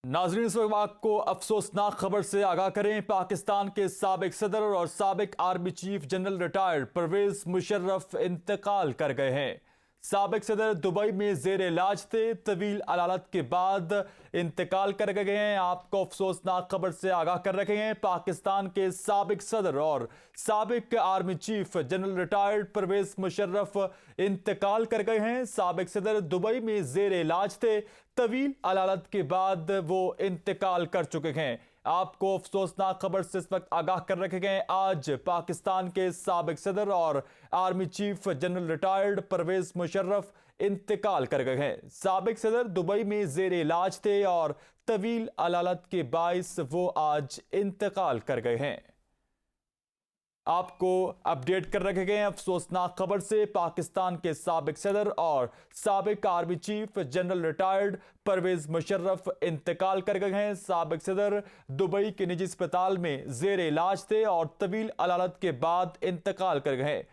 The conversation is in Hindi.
नाजरीन, इस वक्त आपको अफसोसनाक खबर से आगाह करें। पाकिस्तान के साबिक सदर और साबिक army chief general retired Pervez Musharraf इंतकाल कर गए हैं। साबिक सदर दुबई में जेर इलाज थे, तवील अदालत के बाद इंतकाल कर गए हैं। आपको अफसोसनाक खबर से आगाह कर रखे हैं। पाकिस्तान के साबिक सदर और साबिक army chief general retired Pervez Musharraf इंतकाल कर गए हैं। साबिक सदर दुबई में जेर इलाज थे, तवील अदालत के बाद वो इंतकाल कर चुके हैं। आपको अफसोसनाक खबर से इस वक्त आगाह कर रखे गए। आज पाकिस्तान के साबिक सदर और army chief general retired Pervez Musharraf इंतकाल कर गए हैं। साबिक सदर दुबई में जेर इलाज थे और तवील अदालत के बाइस वो आज इंतकाल कर गए हैं। आपको अपडेट कर रखे गए हैं अफसोसनाक खबर से। पाकिस्तान के साबिक सदर और साबिक army chief general retired Pervez Musharraf इंतकाल कर गए हैं। साबिक सदर दुबई के निजी अस्पताल में जेर इलाज थे और तवील अदालत के बाद इंतकाल कर गए हैं।